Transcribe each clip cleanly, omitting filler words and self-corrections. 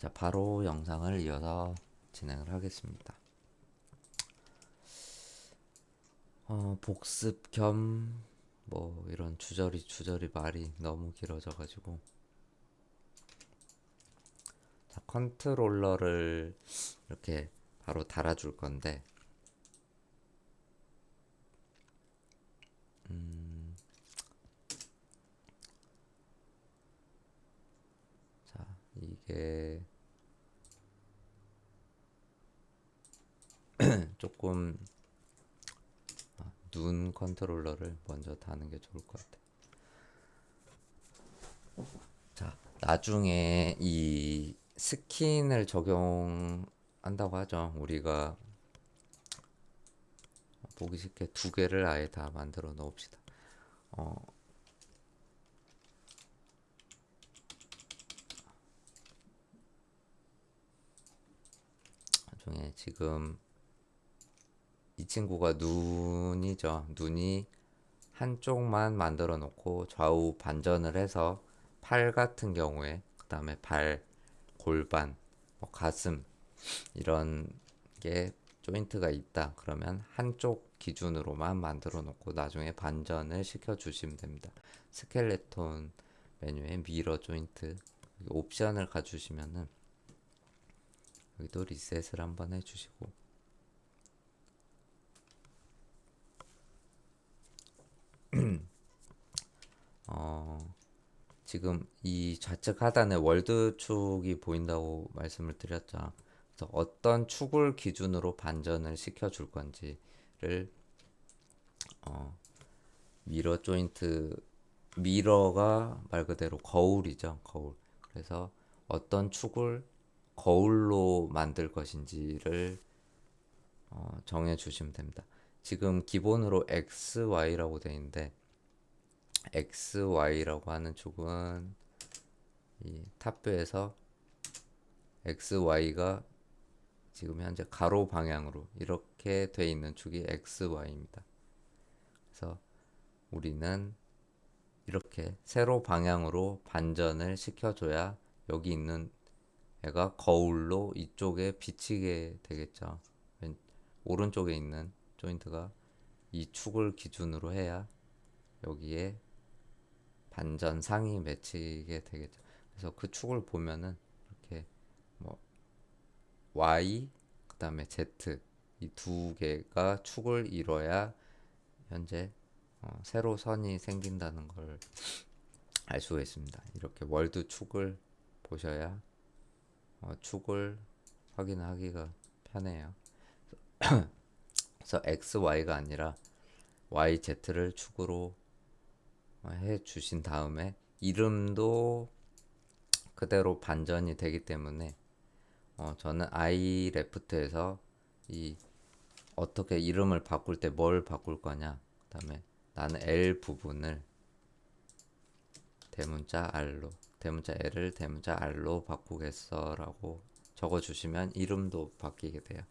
자, 바로 영상을 이어서 진행을 하겠습니다. 복습 겸 뭐 이런 주저리 말이 너무 길어져가지고, 자, 컨트롤러를 이렇게 바로 달아줄 건데, 자, 이게 조금 눈 컨트롤러를 먼저 다는 게 좋을 것 같아. 자, 나중에 이 스킨을 적용한다고 하죠. 우리가 보기 쉽게 두 개를 아예 다 만들어 놓읍시다. 어, 나중에 지금 이 친구가 눈이죠. 눈이 한쪽만 만들어 놓고 좌우 반전을 해서 팔 같은 경우에, 그 다음에 발, 골반, 뭐 가슴 이런 게 조인트가 있다. 그러면 한쪽 기준으로만 만들어 놓고 나중에 반전을 시켜 주시면 됩니다. 스켈레톤 메뉴에 미러 조인트 옵션을 가주시면은 여기도 리셋을 한번 해주시고, 지금 이 좌측 하단에 월드 축이 보인다고 말씀을 드렸죠. 그래서 어떤 축을 기준으로 반전을 시켜 줄 건지를, 미러 조인트, 미러가 말 그대로 거울이죠. 거울. 그래서 어떤 축을 거울로 만들 것인지를 정해 주시면 됩니다. 지금 기본으로 XY라고 되어 있는데, XY라고 하는 축은 이 탑뷰에서 XY가 지금 현재 가로 방향으로 이렇게 돼 있는 축이 XY입니다. 그래서 우리는 이렇게 세로 방향으로 반전을 시켜줘야 여기 있는 애가 거울로 이쪽에 비치게 되겠죠. 오른쪽에 있는 조인트가 이 축을 기준으로 해야 여기에 반전상이 맺히게 되겠죠. 그래서 그 축을 보면은 이렇게 뭐 Y 그 다음에 Z 이 두 개가 축을 이뤄야 현재 세로 선이 생긴다는 걸 알 수가 있습니다. 이렇게 월드 축을 보셔야 축을 확인하기가 편해요. 그래서 XY가 아니라 YZ를 축으로 해 주신 다음에 이름도 그대로 반전이 되기 때문에 저는 I 레프트에서 이 어떻게 이름을 바꿀 때 뭘 바꿀 거냐, 그 다음에 나는 L 부분을 대문자 R로, 대문자 L을 대문자 R로 바꾸겠어 라고 적어주시면 이름도 바뀌게 돼요.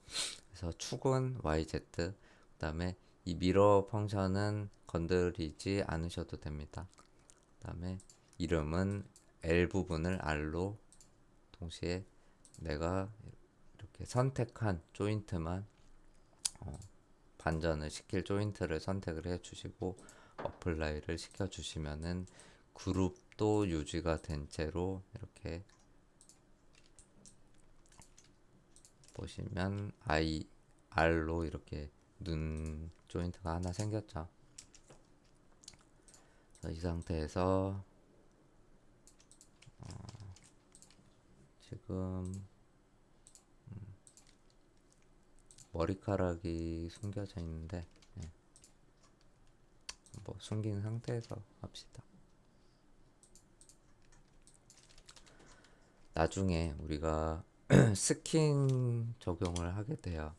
그래서 축은 YZ, 그 다음에 이 미러 펑션은 건드리지 않으셔도 됩니다. 그 다음에 이름은 L 부분을 R로, 동시에 내가 이렇게 선택한 조인트만 반전을 시킬 조인트를 선택을 해 주시고 어플라이를 시켜 주시면은 그룹도 유지가 된 채로 이렇게 보시면 R로 이렇게 눈 조인트가 하나 생겼죠. 이 상태에서 지금 머리카락이 숨겨져 있는데, 뭐 숨긴 상태에서 합시다. 나중에 우리가 스킨 적용을 하게 돼요.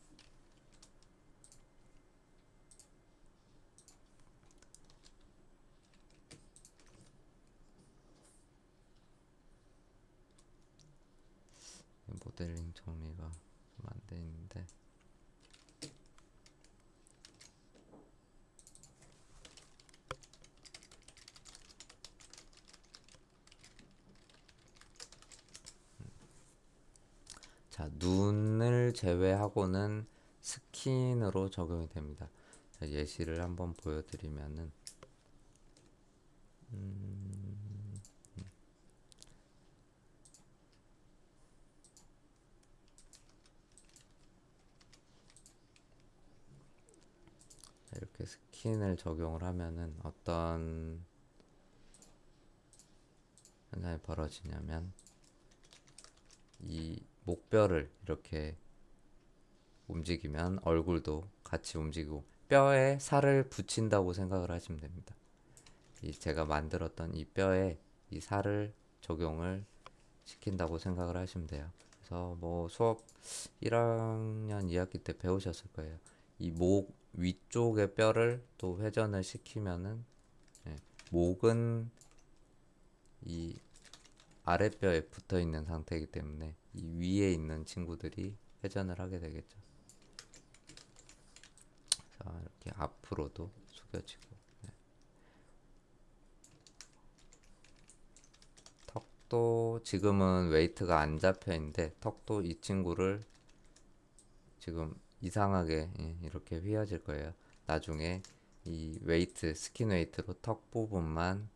모델링 정리가 좀 안 돼 있는데, 자, 눈을 제외하고는 스킨으로 적용이 됩니다. 자, 예시를 한번 보여드리면은 자, 이렇게 스킨을 적용을 하면은 어떤 현상이 벌어지냐면 이 목뼈를 이렇게 움직이면 얼굴도 같이 움직이고 뼈에 살을 붙인다고 생각을 하시면 됩니다. 이 제가 만들었던 이 뼈에 이 살을 적용을 시킨다고 생각을 하시면 돼요. 그래서 뭐 수업 1학년 2학기 때 배우셨을 거예요. 이 목 위쪽의 뼈를 또 회전을 시키면은 예, 목은 이 아랫뼈에 붙어 있는 상태이기 때문에 이 위에 있는 친구들이 회전을 하게 되겠죠. 자, 이렇게 앞으로도 숙여지고 턱도 지금은 웨이트가 안 잡혀 있는데 턱도 이 친구를 지금 이상하게 이렇게 휘어질 거예요. 나중에 이 웨이트 스킨 웨이트로 턱 부분만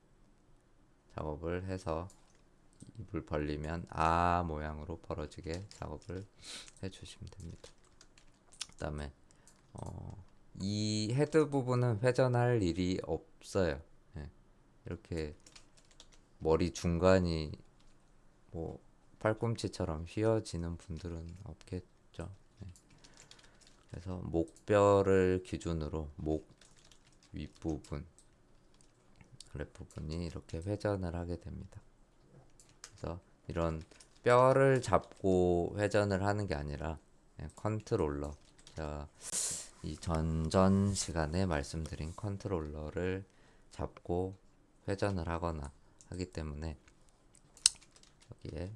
작업을 해서 입을 벌리면 아 모양으로 벌어지게 작업을 해주시면 됩니다. 그 다음에 이 헤드 부분은 회전할 일이 없어요. 예, 이렇게 머리 중간이 뭐 팔꿈치처럼 휘어지는 분들은 없겠죠. 예, 그래서 목뼈를 기준으로 목 윗부분 아랫부분이 이렇게 회전을 하게 됩니다. 그래서 이런 뼈를 잡고 회전을 하는 게 아니라 컨트롤러, 제가 이 전전 시간에 말씀드린 컨트롤러를 잡고 회전을 하거나 하기 때문에 여기에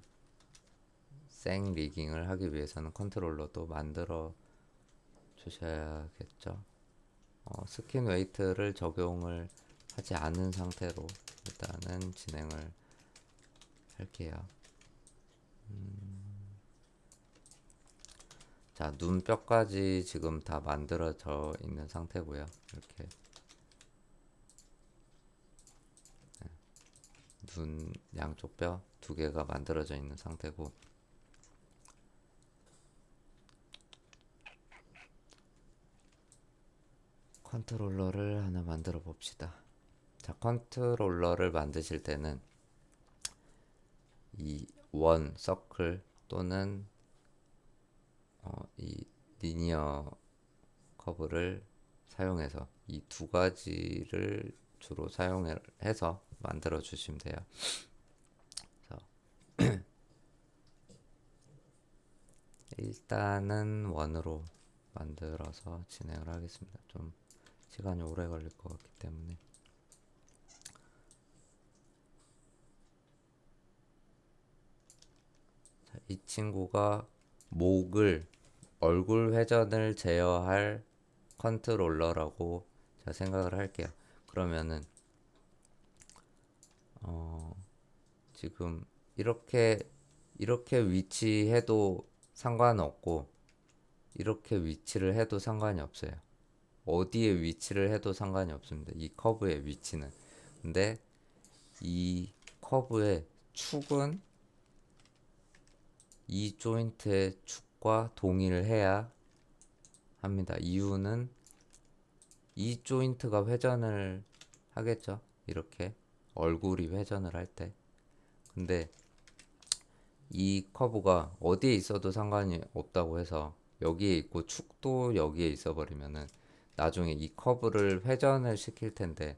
생 리깅을 하기 위해서는 컨트롤러도 만들어 주셔야겠죠. 스킨 웨이트를 적용을 하지 않은 상태로 일단은 진행을 할게요. 자, 눈뼈까지 지금 다 만들어져 있는 상태고요. 이렇게 눈 양쪽 뼈 두 개가 만들어져 있는 상태고 컨트롤러를 하나 만들어 봅시다. 자, 컨트롤러를 만드실 때는 이 원, 서클 또는 이 리니어 커브를 사용해서 이 두 가지를 주로 사용해서 만들어 주시면 돼요. 그래서 일단은 원으로 만들어서 진행을 하겠습니다. 좀 시간이 오래 걸릴 것 같기 때문에 자, 이 친구가 목을 얼굴 회전을 제어할 컨트롤러라고 제가 생각을 할게요. 그러면은 지금 이렇게 위치해도 상관없고 이렇게 위치를 해도 상관이 없어요. 어디에 위치를 해도 상관이 없습니다. 이 커브의 위치는. 근데 이 커브의 축은 이 조인트의 축과 동일해야 합니다. 이유는 이 조인트가 회전을 하겠죠. 이렇게 얼굴이 회전을 할 때. 근데 이 커브가 어디에 있어도 상관이 없다고 해서 여기에 있고 축도 여기에 있어 버리면은 나중에 이 커브를 회전을 시킬 텐데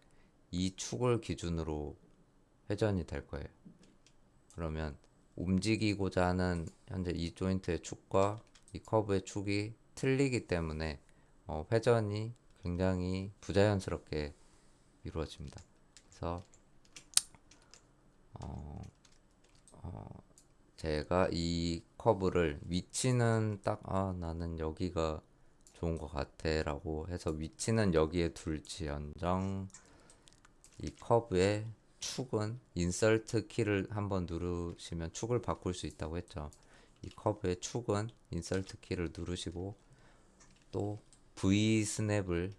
이 축을 기준으로 회전이 될 거예요. 그러면 움직이고자 하는 현재 이 조인트의 축과 이 커브의 축이 틀리기 때문에 회전이 굉장히 부자연스럽게 이루어집니다. 그래서 제가 이 커브를 위치는 딱 나는 여기가 좋은 것 같아 라고 해서 위치는 여기에 둘지언정 이 커브의 축은 인서트 키를 한번 누르시면 축을 바꿀 수 있다고 했죠. 이 커브의 축은 인서트 키를 누르시고 또 V 스냅을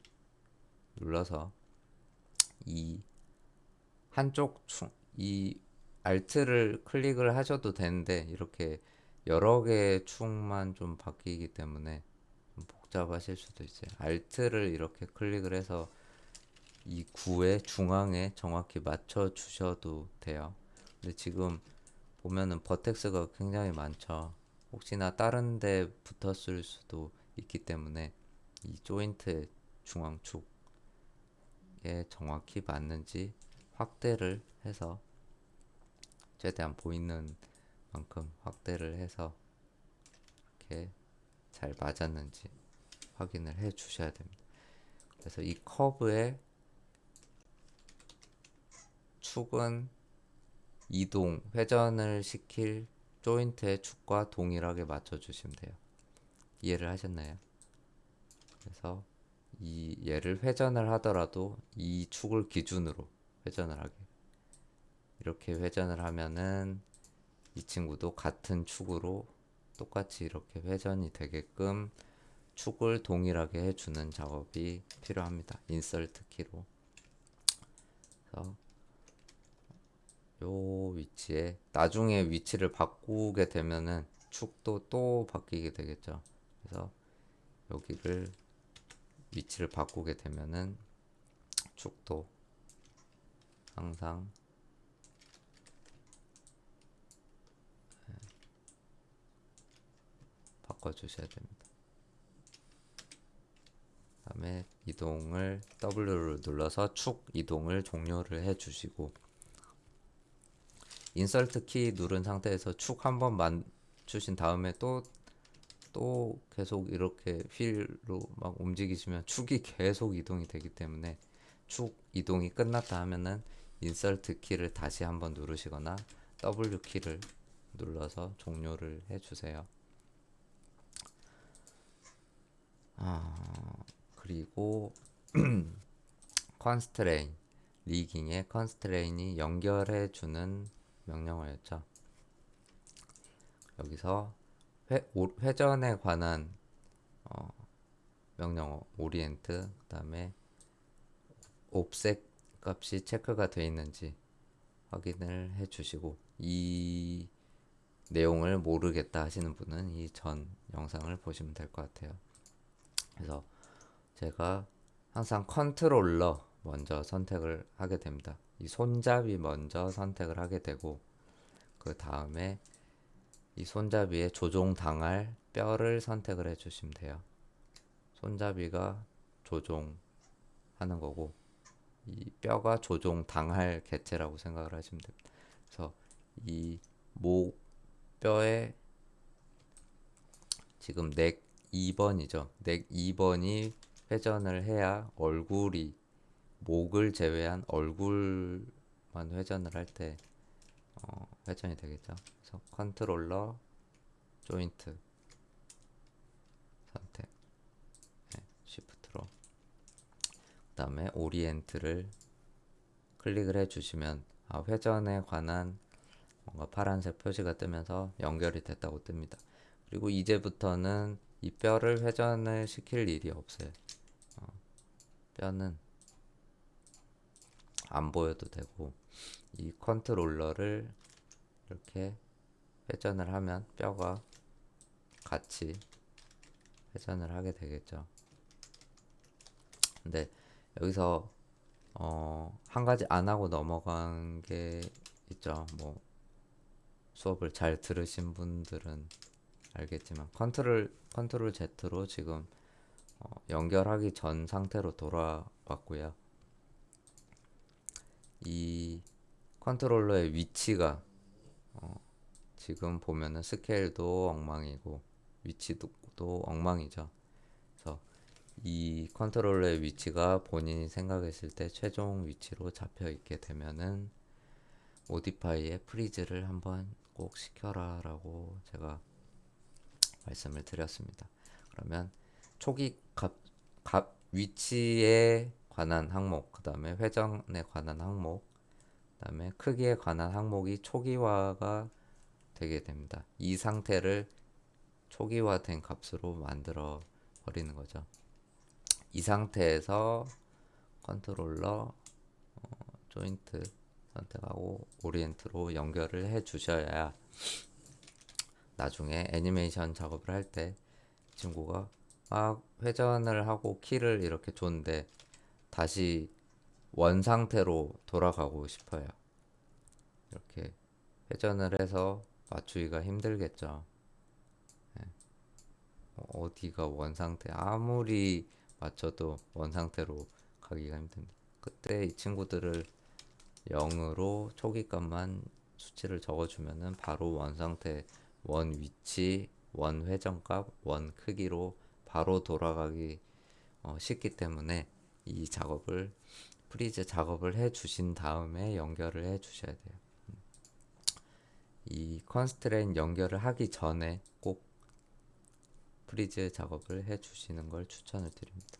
눌러서 이 한쪽 이 알트를 클릭을 하셔도 되는데 이렇게 여러 개의 축만 좀 바뀌기 때문에 좀 복잡하실 수도 있어요. 알트를 이렇게 클릭을 해서 이 구의 중앙에 정확히 맞춰 주셔도 돼요. 근데 지금 보면은 버텍스가 굉장히 많죠. 혹시나 다른 데 붙었을 수도 있기 때문에 이 조인트의 중앙축에 정확히 맞는지 확대를 해서 최대한 보이는 만큼 확대를 해서 이렇게 잘 맞았는지 확인을 해 주셔야 됩니다. 그래서 이 커브의 축은 이동, 회전을 시킬 조인트의 축과 동일하게 맞춰 주시면 돼요. 이해를 하셨나요? 그래서 이 얘를 회전을 하더라도 이 축을 기준으로 회전을 하게, 이렇게 회전을 하면은 이 친구도 같은 축으로 똑같이 이렇게 회전이 되게끔 축을 동일하게 해주는 작업이 필요합니다. 인서트 키로. 그래서 요 위치에 나중에 위치를 바꾸게 되면은 축도 또 바뀌게 되겠죠. 그래서 여기를 위치를 바꾸게 되면은 축도 항상 바꿔주셔야 됩니다. 다음에 이동을 W를 눌러서 축 이동을 종료를 해주시고, 인서트 키 누른 상태에서 축 한번 맞추신 다음에 또 계속 이렇게 휠로 막 움직이시면 축이 계속 이동이 되기 때문에 축 이동이 끝났다 하면은 인서트 키를 다시 한번 누르시거나 W 키를 눌러서 종료를 해주세요. 그리고 컨스트레인, 리깅의 컨스트레인이 연결해주는 명령어였죠. 여기서 회전에 관한 명령어 오리엔트, 그 다음에 옵셋 값이 체크가 되어 있는지 확인을 해 주시고, 이 내용을 모르겠다 하시는 분은 이 전 영상을 보시면 될 것 같아요. 그래서 제가 항상 컨트롤러 먼저 선택을 하게 됩니다. 이 손잡이 먼저 선택을 하게 되고, 그 다음에 이 손잡이에 조종당할 뼈를 선택을 해 주시면 돼요. 손잡이가 조종하는 거고 이 뼈가 조종당할 개체라고 생각을 하시면 됩니다. 그래서 이 목뼈에 지금 넥 2번이죠. 넥 2번이 회전을 해야 얼굴이, 목을 제외한 얼굴만 회전을 할 때 회전이 되겠죠. 그래서 컨트롤러 조인트 선택, 네, 쉬프트로, 그 다음에 오리엔트를 클릭을 해주시면 회전에 관한 뭔가 파란색 표시가 뜨면서 연결이 됐다고 뜹니다. 그리고 이제부터는 이 뼈를 회전을 시킬 일이 없어요. 뼈는 안 보여도 되고, 이 컨트롤러를 이렇게 회전을 하면 뼈가 같이 회전을 하게 되겠죠. 근데 여기서 한 가지 안 하고 넘어간 게 있죠. 뭐 수업을 잘 들으신 분들은 알겠지만 컨트롤 Z로 지금 연결하기 전 상태로 돌아왔고요. 이 컨트롤러의 위치가 지금 보면은 스케일도 엉망이고 위치도 엉망이죠. 그래서 이 컨트롤러의 위치가 본인이 생각했을 때 최종 위치로 잡혀 있게 되면은 모디파이에 프리즈를 한번 꼭 시켜라 라고 제가 말씀을 드렸습니다. 그러면 초기 위치에 관한 항목, 그 다음에 회전에 관한 항목, 그 다음에 크기에 관한 항목이 초기화가 되게 됩니다. 이 상태를 초기화된 값으로 만들어 버리는 거죠. 이 상태에서 컨트롤러 조인트 선택하고 오리엔트로 연결을 해 주셔야 나중에 애니메이션 작업을 할 때 친구가 막 회전을 하고 키를 이렇게 줬는데 다시 원 상태로 돌아가고 싶어요. 이렇게 회전을 해서 맞추기가 힘들겠죠. 어디가 원 상태, 아무리 맞춰도 원 상태로 가기가 힘듭니다. 그때 이 친구들을 0으로 초기값만 수치를 적어주면은 바로 원 상태, 원 위치, 원 회전값, 원 크기로 바로 돌아가기 쉽기 때문에 이 작업을 프리즈 작업을 해 주신 다음에 연결을 해 주셔야 돼요. 이 컨스트레인 연결을 하기 전에 꼭 프리즈 작업을 해 주시는 걸 추천을 드립니다.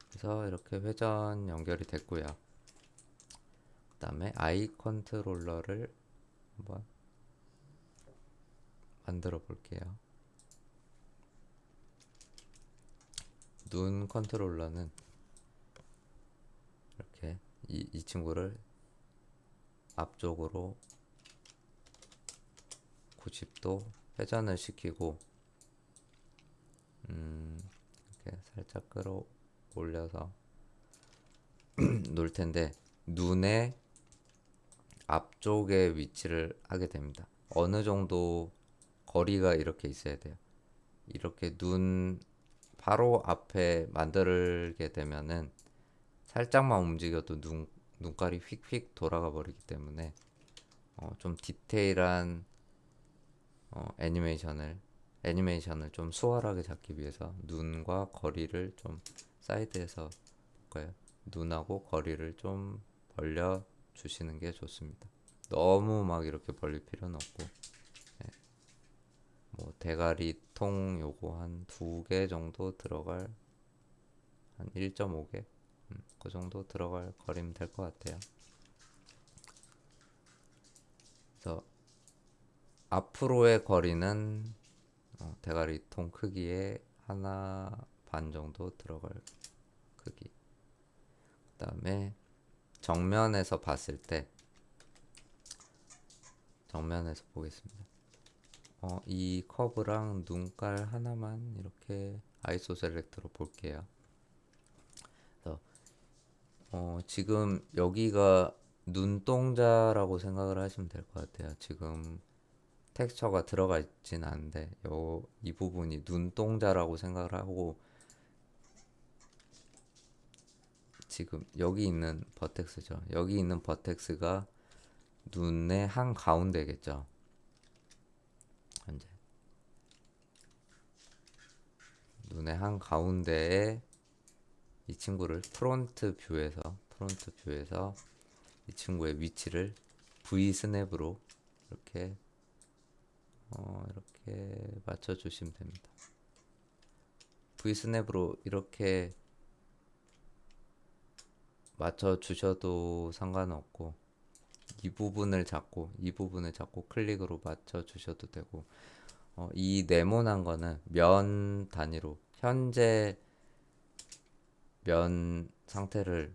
그래서 이렇게 회전 연결이 됐고요. 그 다음에 아이 컨트롤러를 한번 만들어 볼게요. 눈 컨트롤러는 이렇게 이 친구를 앞쪽으로 90도 회전을 시키고 이렇게 살짝 끌어올려서 놓을 텐데 눈의 앞쪽에 위치를 하게 됩니다. 어느 정도 거리가 이렇게 있어야 돼요. 이렇게 눈 바로 앞에 만들게 되면은 살짝만 움직여도 눈깔이 휙휙 돌아가 버리기 때문에 좀 디테일한 애니메이션을 좀 수월하게 잡기 위해서 눈과 거리를 좀 사이드에서 볼까요? 눈하고 거리를 좀 벌려 주시는 게 좋습니다. 너무 막 이렇게 벌릴 필요는 없고, 뭐 대가리 통 요거 한 2개 정도 들어갈, 한 1.5개 그 정도 들어갈 거리면 될 것 같아요. 그래서 앞으로의 거리는 대가리 통 크기의 하나 반 정도 들어갈 크기. 그 다음에 정면에서 봤을 때, 정면에서 보겠습니다. 이 커브랑 눈깔 하나만 이렇게 아이소 셀렉트로 볼게요. 그래서 지금 여기가 눈동자라고 생각을 하시면 될 것 같아요. 지금 텍스처가 들어가 있진 않은데 이 부분이 눈동자라고 생각을 하고 지금 여기 있는 버텍스죠. 여기 있는 버텍스가 눈의 한 가운데겠죠. 현재 눈의 한 가운데에 이 친구를 프론트 뷰에서 이 친구의 위치를 V 스냅으로 이렇게 이렇게 맞춰 주시면 됩니다. V 스냅으로 이렇게 맞춰 주셔도 상관없고 이 부분을 잡고 클릭으로 맞춰 주셔도 되고 이 네모난 거는 면 단위로 현재 면 상태를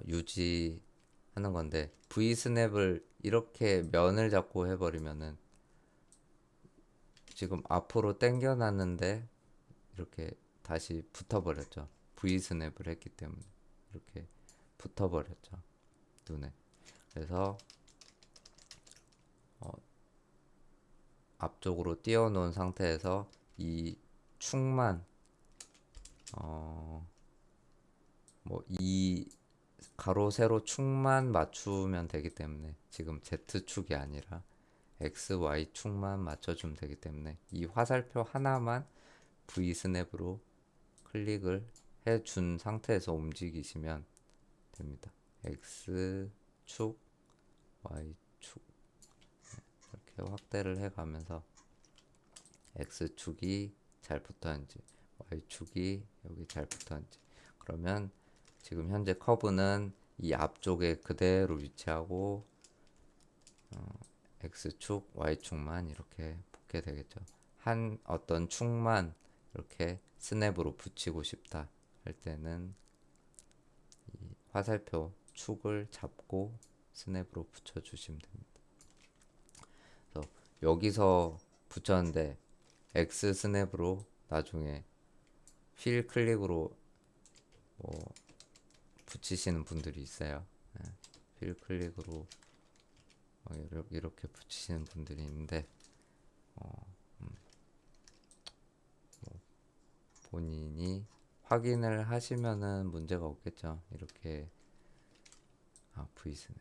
유지하는 건데 V 스냅을 이렇게 면을 잡고 해버리면은 지금 앞으로 당겨 놨는데 이렇게 다시 붙어버렸죠. V 스냅을 했기 때문에 이렇게 붙어버렸죠, 눈에. 그래서 앞쪽으로 띄워놓은 상태에서 이 축만 뭐 이 가로 세로 축만 맞추면 되기 때문에 지금 Z축이 아니라 X, Y 축만 맞춰주면 되기 때문에 이 화살표 하나만 V 스냅으로 클릭을 해준 상태에서 움직이시면 됩니다. X축, Y축 이렇게 확대를 해가면서 X축이 잘 붙어있는지 Y축이 여기 잘 붙어있는지 그러면 지금 현재 커브는 이 앞쪽에 그대로 위치하고 X축, Y축만 이렇게 붙게 되겠죠. 한 어떤 축만 이렇게 스냅으로 붙이고 싶다 할 때는 이 화살표 축을 잡고 스냅으로 붙여주시면 됩니다. 그래서 여기서 붙였는데 X 스냅으로 나중에 휠 클릭으로 뭐 붙이시는 분들이 있어요. 네, 휠 클릭으로 이렇게 붙이시는 분들이 있는데 뭐 본인이 확인을 하시면은 문제가 없겠죠. 이렇게 V스냅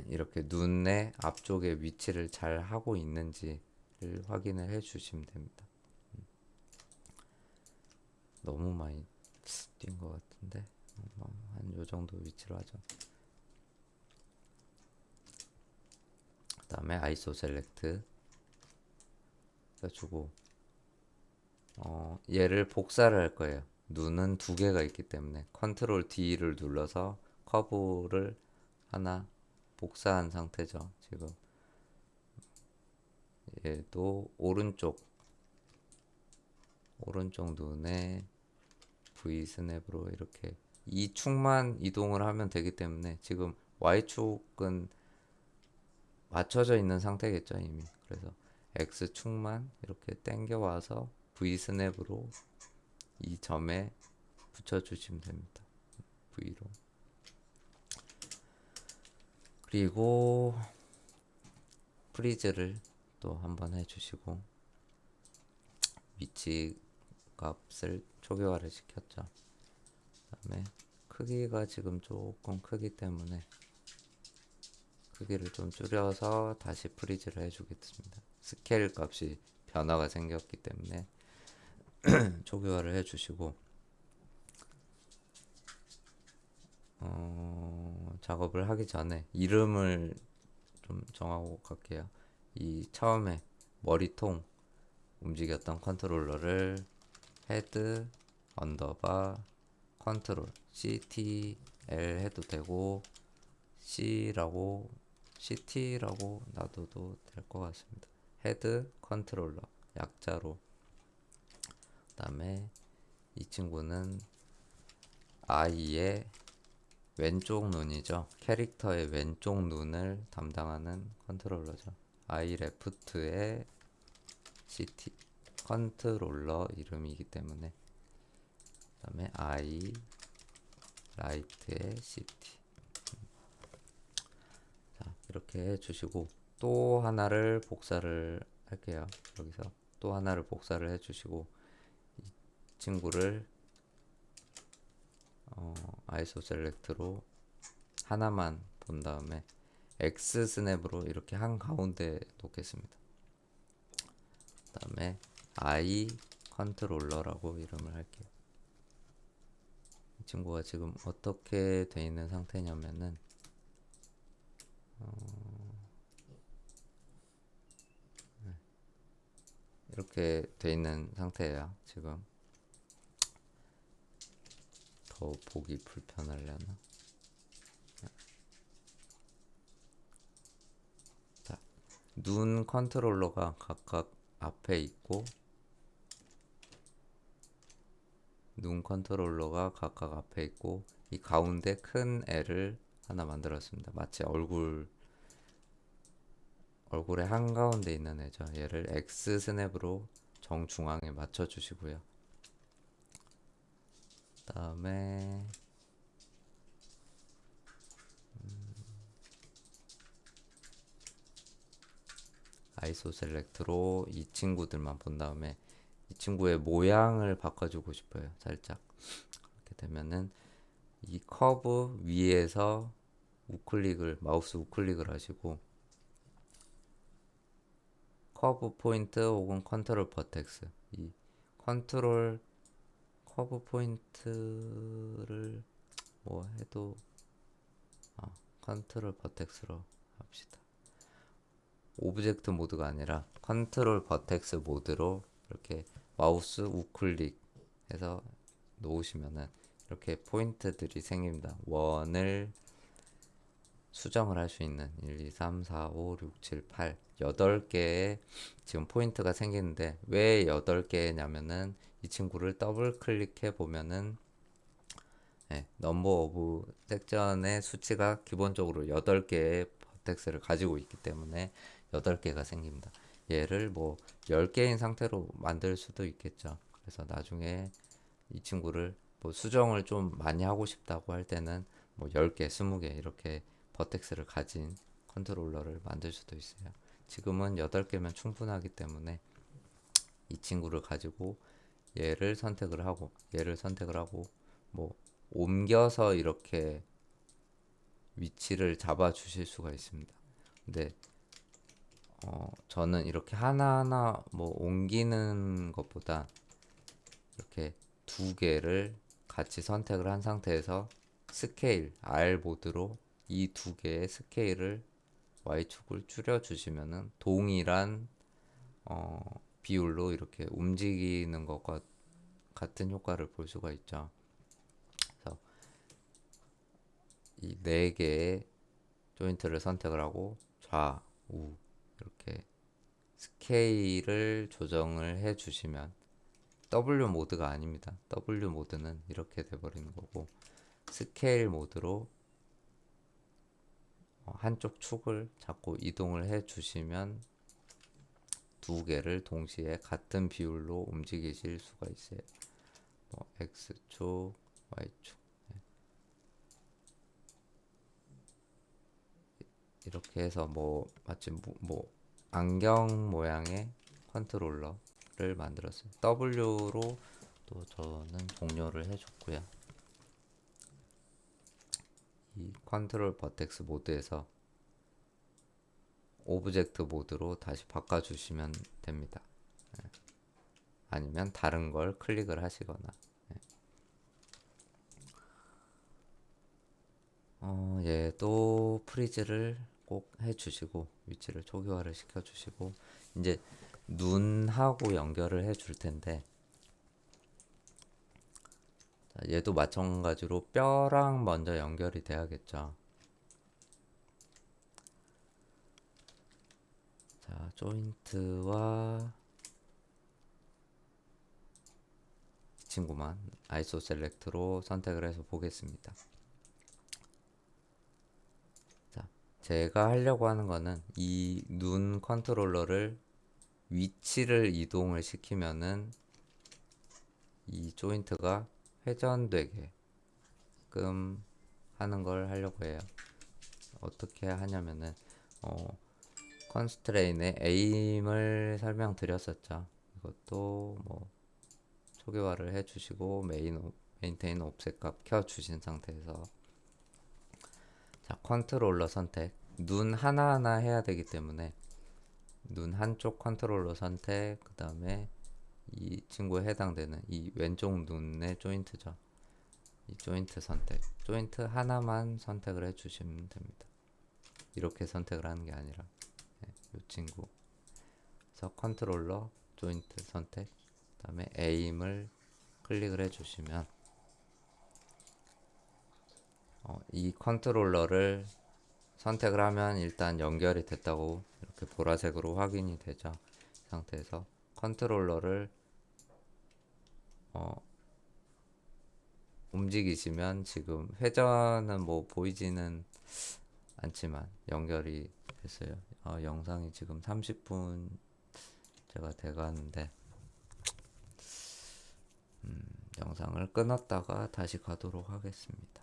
이렇게 눈의 앞쪽에 위치를 잘 하고 있는지를 확인을 해 주시면 됩니다. 너무 많이 뛴 것 같은데 한 요 정도 위치로 하죠. 그 다음에 ISO 셀렉트 해주고 얘를 복사를 할 거예요. 눈은 두 개가 있기 때문에 컨트롤 D를 눌러서 커브를 하나 복사한 상태죠. 지금 얘도 오른쪽 눈에 V 스냅으로 이렇게 이 축만 이동을 하면 되기 때문에 지금 Y축은 맞춰져 있는 상태겠죠 이미. 그래서 X축만 이렇게 당겨 와서 V 스냅으로 이 점에 붙여주시면 됩니다. V로. 그리고 프리즈를 또 한번 해주시고 위치 값을 초기화를 시켰죠. 그다음에 크기가 지금 조금 크기 때문에 크기를 좀 줄여서 다시 프리즈를 해주겠습니다. 스케일 값이 변화가 생겼기 때문에 초기화를 해주시고 작업을 하기 전에 이름을 좀 정하고 갈게요. 이 처음에 머리통 움직였던 컨트롤러를 헤드 언더바 컨트롤 CTL 해도 되고 CT라고 놔둬도 될 것 같습니다. 헤드 컨트롤러 약자로. 그 다음에 이 친구는 I의 왼쪽 눈이죠. 캐릭터의 왼쪽 눈을 담당하는 컨트롤러죠. I 레프트의 CT 컨트롤러 이름이기 때문에 그 다음에 I 라이트의 CT. 자, 이렇게 해주시고 또 하나를 복사를 할게요. 여기서 또 하나를 복사를 해주시고 이 친구를 ISO 셀렉트로 하나만 본 다음에 X 스냅으로 이렇게 한 가운데 놓겠습니다. 그 다음에 I 컨트롤러라고 이름을 할게요. 이 친구가 지금 어떻게 돼 있는 상태냐면은 이렇게 돼 있는 상태예요. 지금 더 보기 불편하려나? 자, 눈 컨트롤러가 각각 앞에 있고 눈 컨트롤러가 각각 앞에 있고 이 가운데 큰 애를 하나 만들었습니다. 마치 얼굴의 한가운데 있는 애죠. 얘를 X 스냅으로 정중앙에 맞춰 주시고요. 그 다음에 ISO 셀렉트로 이 친구들만 본 다음에 이 친구의 모양을 바꿔주고 싶어요. 살짝 그렇게 되면은 이 커브 위에서 마우스 우클릭을 하시고 커브 포인트 혹은 컨트롤 버텍스 이 컨트롤 커브 포인트를 뭐 해도 컨트롤 버텍스로 합시다. 오브젝트 모드가 아니라 컨트롤 버텍스 모드로 이렇게 마우스 우클릭 해서 놓으시면은 이렇게 포인트들이 생깁니다. 원을 수정을 할 수 있는 1, 2, 3, 4, 5, 6, 7, 8 8개의 지금 포인트가 생기는데 왜 8개냐면은 이 친구를 더블 클릭해 보면은 넘버 오브 섹션의 수치가 기본적으로 8개의 버텍스를 가지고 있기 때문에 8개가 생깁니다. 얘를 뭐 10개인 상태로 만들 수도 있겠죠. 그래서 나중에 이 친구를 뭐 수정을 좀 많이 하고 싶다고 할 때는 뭐 10개, 20개 이렇게 버텍스를 가진 컨트롤러를 만들 수도 있어요. 지금은 8개면 충분하기 때문에 이 친구를 가지고 얘를 선택을 하고 얘를 선택을 하고 뭐 옮겨서 이렇게 위치를 잡아 주실 수가 있습니다. 근데 저는 이렇게 하나하나 뭐 옮기는 것보다 이렇게 두 개를 같이 선택을 한 상태에서 스케일 R 모드로 이 두 개의 스케일을 Y축을 줄여 주시면은 동일한 비율로 이렇게 움직이는 것과 같은 효과를 볼 수가 있죠. 그래서 이 네 개의 조인트를 선택을 하고 좌우 이렇게 스케일을 조정을 해 주시면 W 모드가 아닙니다. W 모드는 이렇게 돼버리는 거고 스케일 모드로 한쪽 축을 자꾸 이동을 해 주시면 두 개를 동시에 같은 비율로 움직이실 수가 있어요. 뭐 X축, Y축 이렇게 해서 뭐 마치 뭐 안경 모양의 컨트롤러를 만들었어요. W로 또 저는 종료를 해줬고요. 이 컨트롤 버텍스 모드에서 오브젝트 모드로 다시 바꿔주시면 됩니다. 아니면 다른 걸 클릭을 하시거나 얘도 프리즈를 꼭 해주시고 위치를 초기화를 시켜주시고 이제 눈하고 연결을 해줄 텐데 자, 얘도 마찬가지로 뼈랑 먼저 연결이 돼야겠죠. 자, 조인트와 이 친구만 아이소 셀렉트로 선택을 해서 보겠습니다. 자, 제가 하려고 하는 거는 이 눈 컨트롤러를 위치를 이동을 시키면은 이 조인트가 회전되게끔 하는 걸 하려고 해요. 어떻게 하냐면은 컨스트레인의 에임을 설명드렸었죠. 이것도 뭐 초기화를 해주시고 메인테인 옵셋 값 켜주신 상태에서 자 컨트롤러 선택 눈 하나하나 해야 되기 때문에 눈 한쪽 컨트롤러 선택 그 다음에 이 친구에 해당되는 이 왼쪽 눈의 조인트죠. 이 조인트 선택 조인트 하나만 선택을 해주시면 됩니다. 이렇게 선택을 하는 게 아니라 이 친구 그래서 컨트롤러 조인트 선택 그 다음에 에임을 클릭을 해주시면 이 컨트롤러를 선택을 하면 일단 연결이 됐다고 이렇게 보라색으로 확인이 되죠. 이 상태에서 컨트롤러를 움직이시면 지금 회전은 뭐 보이지는 않지만 연결이 됐어요. 영상이 지금 30분 제가 돼가는데 영상을 끊었다가 다시 가도록 하겠습니다.